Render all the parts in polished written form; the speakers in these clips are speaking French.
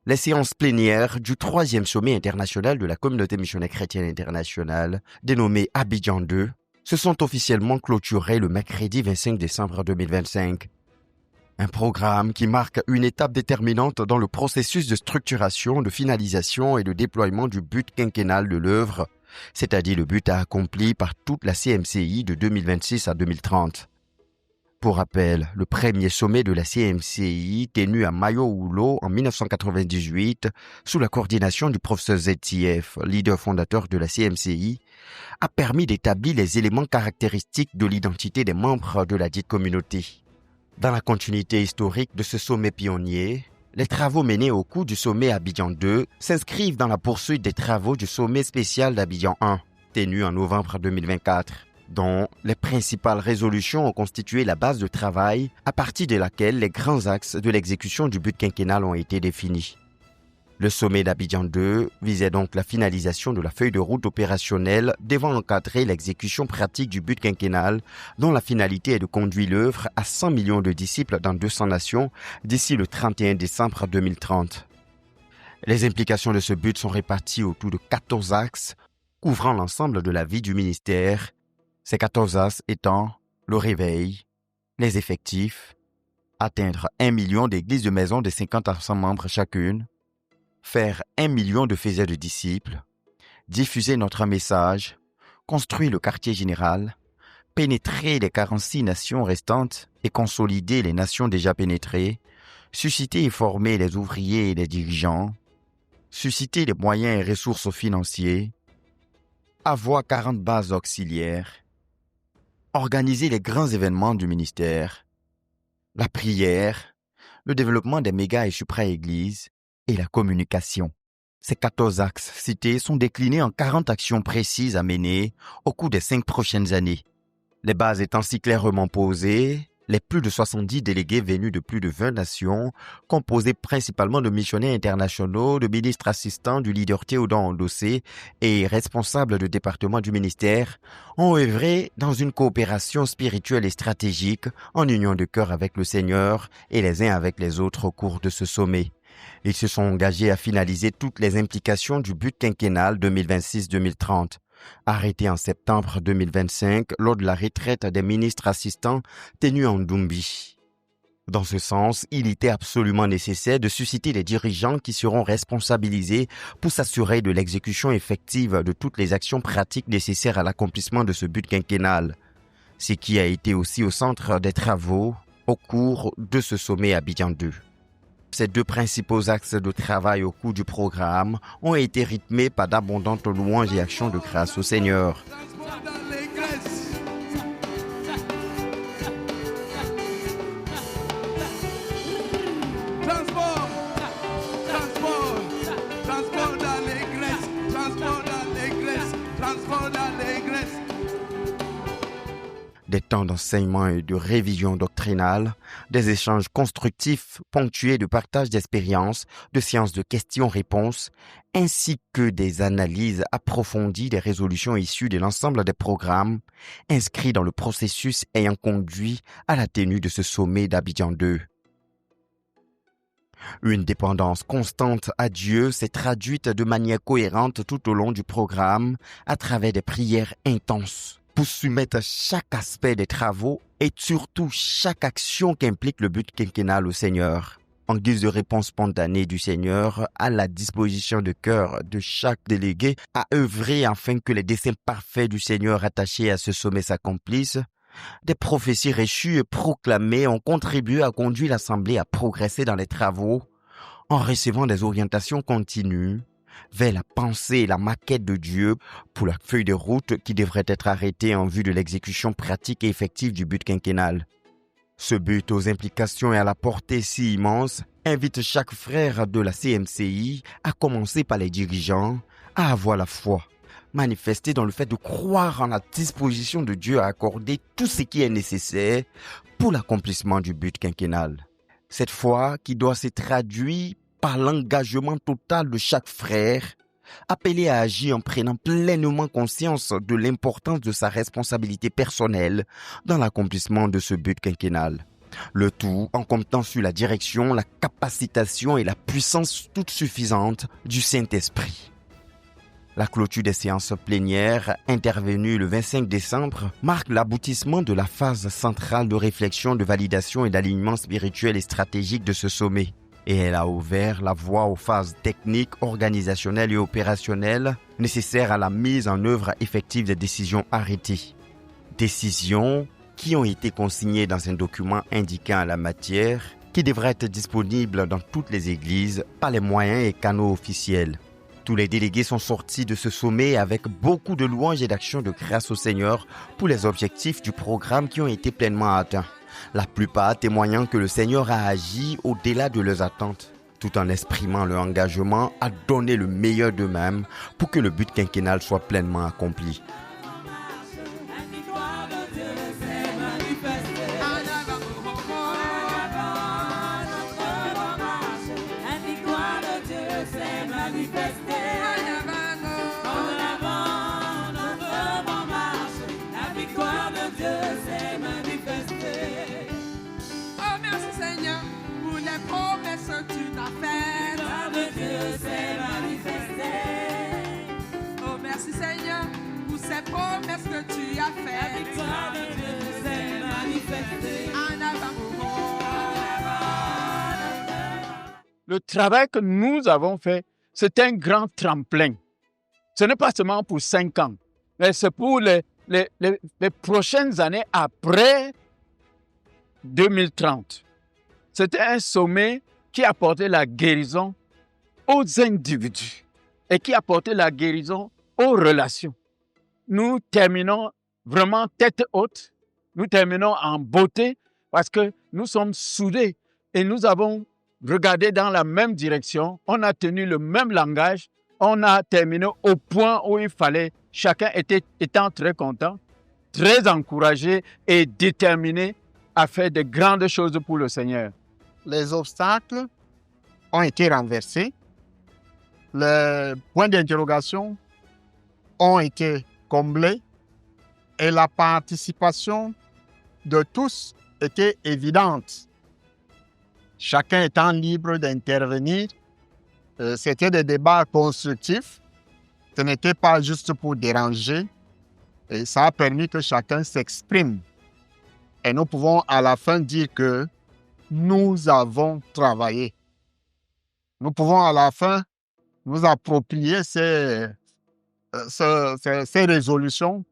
Les séances plénières du 3e sommet international de la communauté missionnaire chrétienne internationale, dénommé Abidjan 2, se sont officiellement clôturées le mercredi 25 décembre 2025. Un programme qui marque une étape déterminante dans le processus de structuration, de finalisation et de déploiement du but quinquennal de l'œuvre, c'est-à-dire le but accompli par toute la CMCI de 2026 à 2030. Pour rappel, le premier sommet de la CMCI, tenu à Mayo-Oulo en 1998, sous la coordination du professeur ZTF, leader fondateur de la CMCI, a permis d'établir les éléments caractéristiques de l'identité des membres de la dite communauté. Dans la continuité historique de ce sommet pionnier, les travaux menés au cours du sommet Abidjan 2 s'inscrivent dans la poursuite des travaux du sommet spécial d'Abidjan 1, tenu en novembre 2024, dont les principales résolutions ont constitué la base de travail à partir de laquelle les grands axes de l'exécution du but quinquennal ont été définis. Le sommet d'Abidjan 2 visait donc la finalisation de la feuille de route opérationnelle devant encadrer l'exécution pratique du but quinquennal, dont la finalité est de conduire l'œuvre à 100 millions de disciples dans 200 nations d'ici le 31 décembre 2030. Les implications de ce but sont réparties autour de 14 axes couvrant l'ensemble de la vie du ministère, ces 14 axes étant le réveil, les effectifs, atteindre 1 million d'églises de maison de 50 à 100 membres chacune, faire 1 million de faiseurs de disciples, diffuser notre message, construire le quartier général, pénétrer les 46 nations restantes et consolider les nations déjà pénétrées, susciter et former les ouvriers et les dirigeants, susciter les moyens et ressources financiers, avoir 40 bases auxiliaires, organiser les grands événements du ministère, la prière, le développement des méga et supra-églises, et la communication. Ces 14 axes cités sont déclinés en 40 actions précises à mener au cours des 5 prochaines années. Les bases étant si clairement posées, les plus de 70 délégués venus de plus de 20 nations, composés principalement de missionnaires internationaux, de ministres assistants, du leader Théodore Ndossé et responsables de département du ministère, ont œuvré dans une coopération spirituelle et stratégique en union de cœur avec le Seigneur et les uns avec les autres au cours de ce sommet. Ils se sont engagés à finaliser toutes les implications du but quinquennal 2026-2030, arrêté en septembre 2025 lors de la retraite des ministres assistants tenue en Dumbi. Dans ce sens, il était absolument nécessaire de susciter les dirigeants qui seront responsabilisés pour s'assurer de l'exécution effective de toutes les actions pratiques nécessaires à l'accomplissement de ce but quinquennal, ce qui a été aussi au centre des travaux au cours de ce sommet Abidjan 2. Ces 2 principaux axes de travail au cours du programme ont été rythmés par d'abondantes louanges et actions de grâce au Seigneur. Des temps d'enseignement et de révision doctrinale, des échanges constructifs ponctués de partage d'expériences, de séances de questions-réponses, ainsi que des analyses approfondies des résolutions issues de l'ensemble des programmes inscrits dans le processus ayant conduit à la tenue de ce sommet d'Abidjan 2. Une dépendance constante à Dieu s'est traduite de manière cohérente tout au long du programme à travers des prières intenses pour soumettre chaque aspect des travaux et surtout chaque action qu'implique le but quinquennal au Seigneur, en guise de réponse spontanée du Seigneur à la disposition de cœur de chaque délégué à œuvrer afin que les desseins parfaits du Seigneur attachés à ce sommet s'accomplissent. Des prophéties reçues et proclamées ont contribué à conduire l'Assemblée à progresser dans les travaux en recevant des orientations continues vers la pensée et la maquette de Dieu pour la feuille de route qui devrait être arrêtée en vue de l'exécution pratique et effective du but quinquennal. Ce but aux implications et à la portée si immense invite chaque frère de la CMCI, à commencer par les dirigeants, à avoir la foi, manifestée dans le fait de croire en la disposition de Dieu à accorder tout ce qui est nécessaire pour l'accomplissement du but quinquennal. Cette foi qui doit se traduire par l'engagement total de chaque frère, appelé à agir en prenant pleinement conscience de l'importance de sa responsabilité personnelle dans l'accomplissement de ce but quinquennal. Le tout en comptant sur la direction, la capacitation et la puissance toute suffisante du Saint-Esprit. La clôture des séances plénières, intervenue le 25 décembre, marque l'aboutissement de la phase centrale de réflexion, de validation et d'alignement spirituel et stratégique de ce sommet. Et elle a ouvert la voie aux phases techniques, organisationnelles et opérationnelles nécessaires à la mise en œuvre effective des décisions arrêtées. Décisions qui ont été consignées dans un document indiquant la matière qui devra être disponible dans toutes les églises par les moyens et canaux officiels. Tous les délégués sont sortis de ce sommet avec beaucoup de louanges et d'actions de grâce au Seigneur pour les objectifs du programme qui ont été pleinement atteints. La plupart témoignant que le Seigneur a agi au-delà de leurs attentes, tout en exprimant leur engagement à donner le meilleur d'eux-mêmes pour que le but quinquennal soit pleinement accompli. Promesses que tu as fait, la victoire de Dieu s'est manifestée. En avant. Le travail que nous avons fait, c'est un grand tremplin. Ce n'est pas seulement pour 5 ans, mais c'est pour les prochaines années après 2030. C'était un sommet qui apportait la guérison aux individus et qui apportait la guérison aux relations. Nous terminons vraiment tête haute, nous terminons en beauté parce que nous sommes soudés et nous avons regardé dans la même direction, on a tenu le même langage, on a terminé au point où il fallait, chacun étant très content, très encouragé et déterminé à faire de grandes choses pour le Seigneur. Les obstacles ont été renversés, les points d'interrogation ont été comblés et la participation de tous était évidente. Chacun étant libre d'intervenir, c'était des débats constructifs, ce n'était pas juste pour déranger et ça a permis que chacun s'exprime. Et nous pouvons à la fin dire que nous avons travaillé. Nous pouvons à la fin nous approprier ces résolutions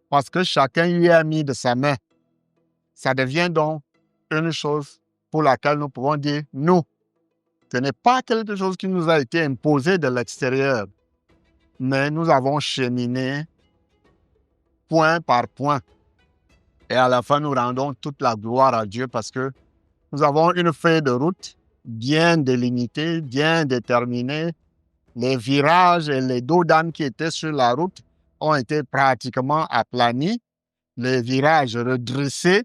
parce que chacun y a mis de sa main. Ça devient donc une chose pour laquelle nous pouvons dire nous. Ce n'est pas quelque chose qui nous a été imposé de l'extérieur, mais nous avons cheminé point par point. Et à la fin, nous rendons toute la gloire à Dieu parce que nous avons une feuille de route bien délimitée, bien déterminée. Les virages et les dos d'âne qui étaient sur la route ont été pratiquement aplanis, les virages redressés,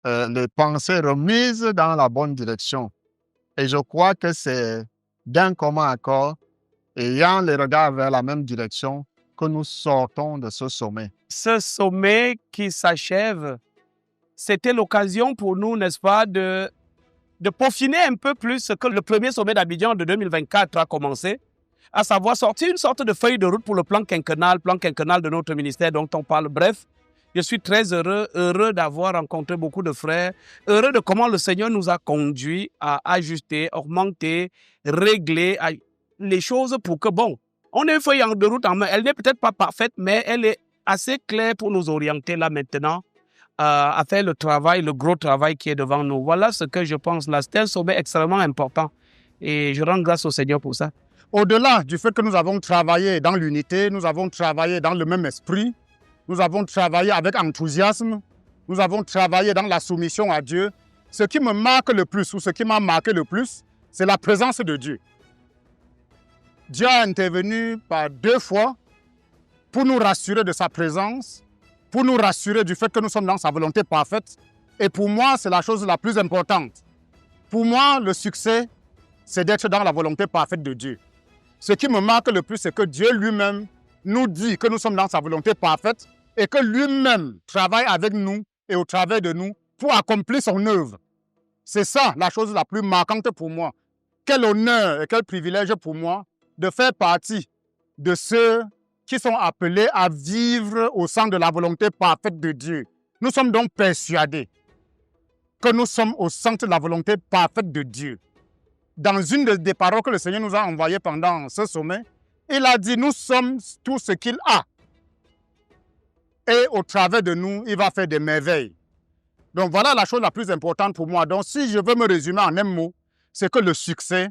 les pensées remises dans la bonne direction. Et je crois que c'est d'un commun accord, ayant les regards vers la même direction, que nous sortons de ce sommet. Ce sommet qui s'achève, c'était l'occasion pour nous, n'est-ce pas, de peaufiner un peu plus ce que le premier sommet d'Abidjan de 2024 a commencé, à savoir sortir une sorte de feuille de route pour le plan quinquennal de notre ministère dont on parle. Bref, je suis très heureux d'avoir rencontré beaucoup de frères, heureux de comment le Seigneur nous a conduits à ajuster, augmenter, régler les choses pour que, bon, on ait une feuille de route en main. Elle n'est peut-être pas parfaite, mais elle est assez claire pour nous orienter là maintenant à faire le travail, le gros travail qui est devant nous. Voilà ce que je pense là. C'est un sommet extrêmement important et je rends grâce au Seigneur pour ça. Au-delà du fait que nous avons travaillé dans l'unité, nous avons travaillé dans le même esprit, nous avons travaillé avec enthousiasme, nous avons travaillé dans la soumission à Dieu. Ce qui me marque le plus, ou ce qui m'a marqué le plus, c'est la présence de Dieu. Dieu a intervenu par 2 fois pour nous rassurer de sa présence, pour nous rassurer du fait que nous sommes dans sa volonté parfaite. Et pour moi, c'est la chose la plus importante. Pour moi, le succès, c'est d'être dans la volonté parfaite de Dieu. Ce qui me marque le plus, c'est que Dieu lui-même nous dit que nous sommes dans sa volonté parfaite et que lui-même travaille avec nous et au travers de nous pour accomplir son œuvre. C'est ça la chose la plus marquante pour moi. Quel honneur et quel privilège pour moi de faire partie de ceux qui sont appelés à vivre au centre de la volonté parfaite de Dieu. Nous sommes donc persuadés que nous sommes au centre de la volonté parfaite de Dieu. Dans une des paroles que le Seigneur nous a envoyées pendant ce sommet, il a dit, nous sommes tout ce qu'il a. Et au travers de nous, il va faire des merveilles. Donc voilà la chose la plus importante pour moi. Donc si je veux me résumer en un mot, c'est que le succès,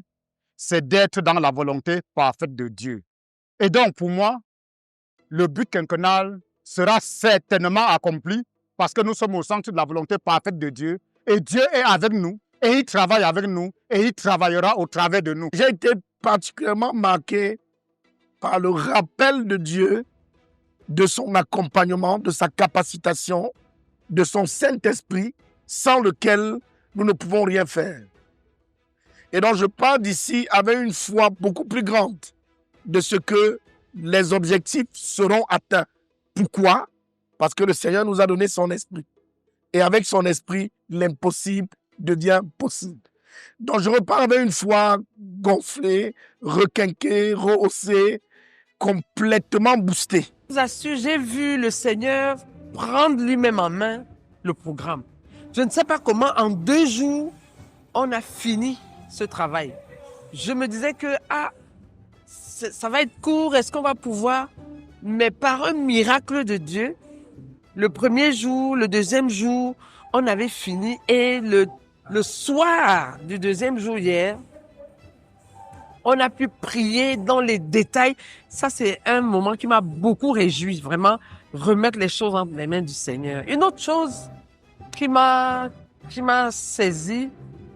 c'est d'être dans la volonté parfaite de Dieu. Et donc pour moi, le but quinquennal sera certainement accompli parce que nous sommes au centre de la volonté parfaite de Dieu. Et Dieu est avec nous, et il travaille avec nous, et il travaillera au travers de nous. J'ai été particulièrement marqué par le rappel de Dieu, de son accompagnement, de sa capacitation, de son Saint-Esprit, sans lequel nous ne pouvons rien faire. Et donc je pars d'ici avec une foi beaucoup plus grande de ce que les objectifs seront atteints. Pourquoi? Parce que le Seigneur nous a donné son esprit. Et avec son esprit, l'impossible devient possible. Donc je repars avec une foi gonflée, requinquée, rehaussée, complètement boostée. Je vous assure, j'ai vu le Seigneur prendre lui-même en main le programme. Je ne sais pas comment, en 2 jours, on a fini ce travail. Je me disais que, ça va être court, est-ce qu'on va pouvoir? Mais par un miracle de Dieu, le premier jour, le deuxième jour, on avait fini. Et le soir du deuxième jour hier, on a pu prier dans les détails. Ça, c'est un moment qui m'a beaucoup réjoui, vraiment remettre les choses entre les mains du Seigneur. Une autre chose qui m'a saisi,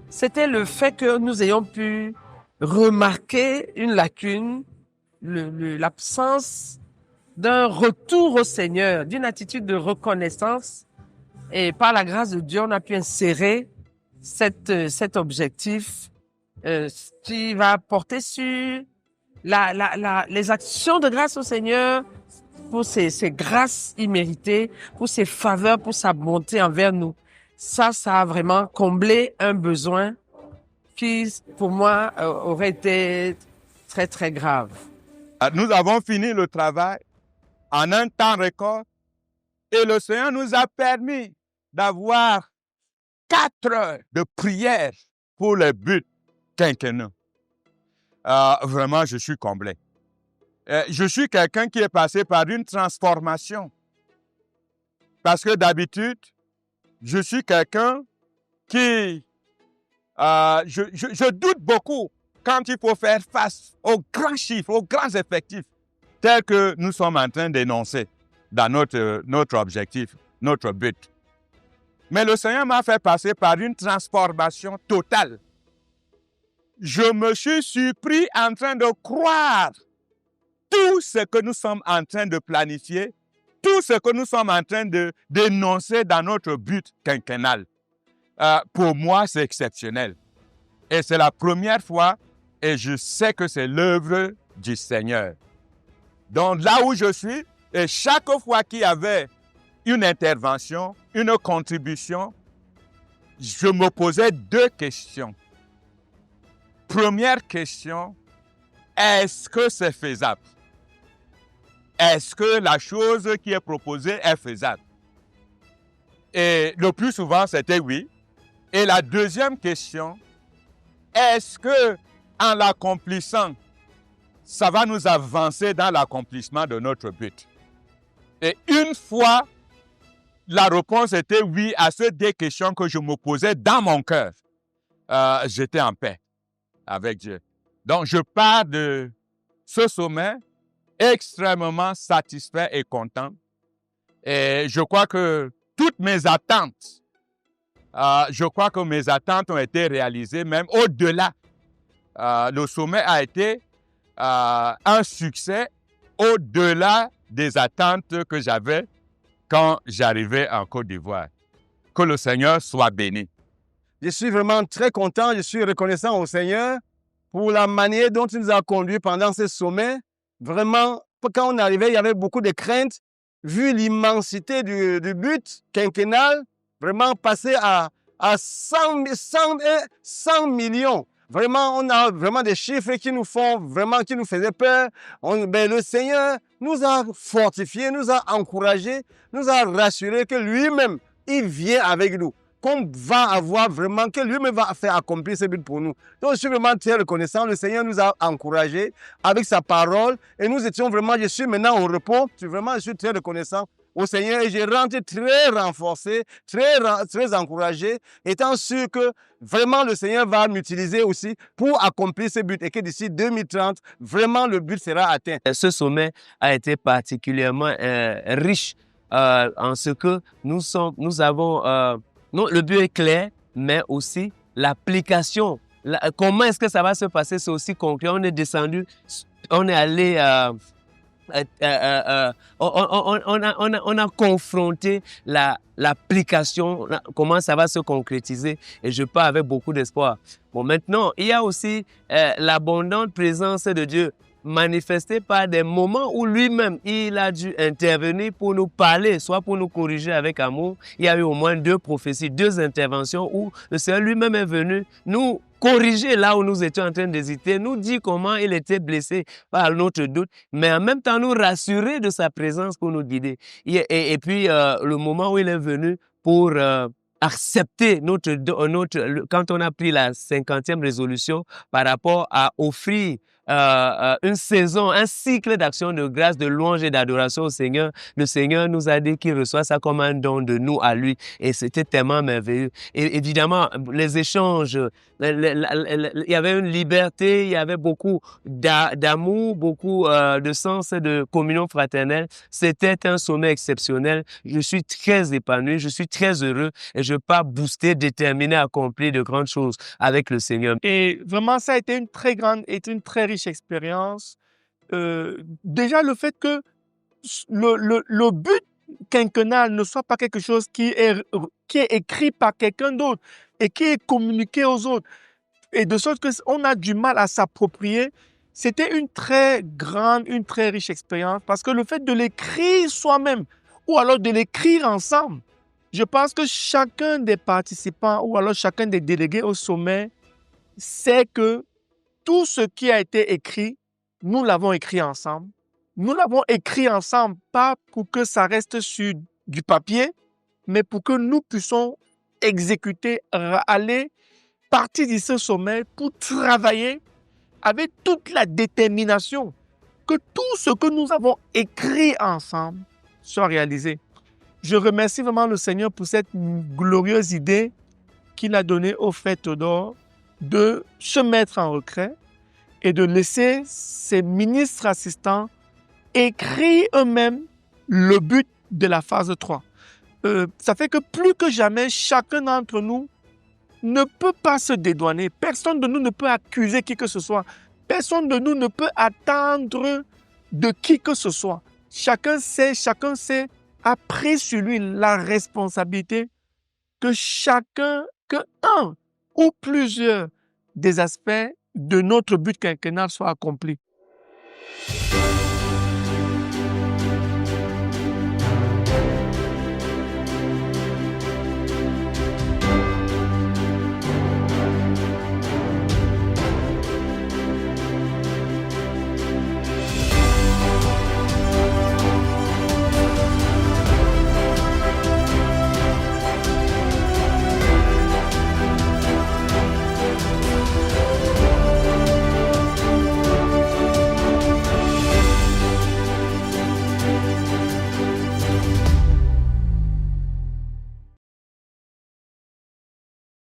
c'était le fait que nous ayons pu remarquer une lacune, l'absence d'un retour au Seigneur, d'une attitude de reconnaissance. Et par la grâce de Dieu, on a pu insérer cet objectif qui va porter sur les actions de grâce au Seigneur pour ses grâces imméritées, pour ses faveurs, pour sa bonté envers nous. Ça a vraiment comblé un besoin qui, pour moi, aurait été très, très grave. Nous avons fini le travail en un temps record et le Seigneur nous a permis d'avoir 4 heures de prière pour les buts quinquennaux. Vraiment, je suis comblé. Je suis quelqu'un qui est passé par une transformation. Parce que d'habitude, je suis quelqu'un qui... je doute beaucoup quand il faut faire face aux grands chiffres, aux grands effectifs, tels que nous sommes en train d'énoncer dans notre objectif, notre but. Mais le Seigneur m'a fait passer par une transformation totale. Je me suis surpris en train de croire tout ce que nous sommes en train de planifier, tout ce que nous sommes en train de dénoncer dans notre but quinquennal. Pour moi, c'est exceptionnel. Et c'est la première fois, et je sais que c'est l'œuvre du Seigneur. Donc là où je suis, et chaque fois qu'il y avait une intervention, une contribution, je me posais 2 questions. Première question, est-ce que c'est faisable? Est-ce que la chose qui est proposée est faisable? Et le plus souvent, c'était oui. Et la deuxième question, est-ce que en l'accomplissant, ça va nous avancer dans l'accomplissement de notre but? Et une fois, la réponse était oui à ces 2 questions que je me posais dans mon cœur. J'étais en paix avec Dieu. Donc, je pars de ce sommet extrêmement satisfait et content. Et je crois que toutes mes attentes, ont été réalisées, même au-delà. Le sommet a été un succès au-delà des attentes que j'avais quand j'arrivais en Côte d'Ivoire. Que le Seigneur soit béni. Je suis vraiment très content, je suis reconnaissant au Seigneur pour la manière dont il nous a conduits pendant ce sommet. Vraiment, quand on arrivait, il y avait beaucoup de craintes. Vu l'immensité du but quinquennal, vraiment passer à à 100 millions. Vraiment, on a vraiment des chiffres qui nous faisaient peur. Le Seigneur nous a fortifiés, nous a encouragés, nous a rassurés que lui-même, il vient avec nous. Qu'on va avoir vraiment, que lui-même va faire accomplir ce but pour nous. Donc, je suis vraiment très reconnaissant. Le Seigneur nous a encouragés avec sa parole et nous étions vraiment, je suis maintenant au repos. Je suis très reconnaissant au Seigneur et je rentre très renforcé, très encouragé, étant sûr que vraiment le Seigneur va m'utiliser aussi pour accomplir ce but et que d'ici 2030, vraiment le but sera atteint. Ce sommet a été particulièrement riche en ce que nous avons... non, le but est clair, mais aussi l'application. Comment est-ce que ça va se passer, c'est aussi concret. On est descendu, on est allé... on a confronté l'application, comment ça va se concrétiser, et je pars avec beaucoup d'espoir. Bon, maintenant, il y a aussi l'abondante présence de Dieu manifestée par des moments où lui-même, il a dû intervenir pour nous parler, soit pour nous corriger avec amour. Il y a eu au moins 2 prophéties, 2 interventions où le Seigneur lui-même est venu nous corriger là où nous étions en train d'hésiter, nous dire comment il était blessé par notre doute, mais en même temps nous rassurer de sa présence pour nous guider. Et puis, le moment où il est venu pour accepter quand on a pris la 50e résolution par rapport à offrir une saison, un cycle d'action de grâce, de louange et d'adoration au Seigneur. Le Seigneur nous a dit qu'il reçoit ça comme un don de nous à lui, et c'était tellement merveilleux. Et évidemment, les échanges, il y avait une liberté, il y avait beaucoup d'amour, beaucoup de sens de communion fraternelle. C'était un sommet exceptionnel. Je suis très épanoui, je suis très heureux et je pars boosté, déterminé à accomplir de grandes choses avec le Seigneur. Et vraiment, ça a été une très riche expérience. Déjà, le fait que le but quinquennal ne soit pas quelque chose qui est écrit par quelqu'un d'autre et qui est communiqué aux autres, et de sorte qu'on a du mal à s'approprier, c'était une très riche expérience, parce que le fait de l'écrire soi-même, ou alors de l'écrire ensemble, je pense que chacun des participants, ou alors chacun des délégués au sommet, sait que tout ce qui a été écrit, nous l'avons écrit ensemble. Nous l'avons écrit ensemble, pas pour que ça reste sur du papier, mais pour que nous puissions exécuter, aller partir de ce sommet pour travailler avec toute la détermination que tout ce que nous avons écrit ensemble soit réalisé. Je remercie vraiment le Seigneur pour cette glorieuse idée qu'il a donnée au frère Théodore de se mettre en retrait et de laisser ses ministres assistants écrire eux-mêmes le but de la phase 3. Ça fait que plus que jamais, chacun d'entre nous ne peut pas se dédouaner. Personne de nous ne peut accuser qui que ce soit. Personne de nous ne peut attendre de qui que ce soit. Chacun a pris sur lui la responsabilité que un ou plusieurs des aspects de notre but quinquennal soient accomplis.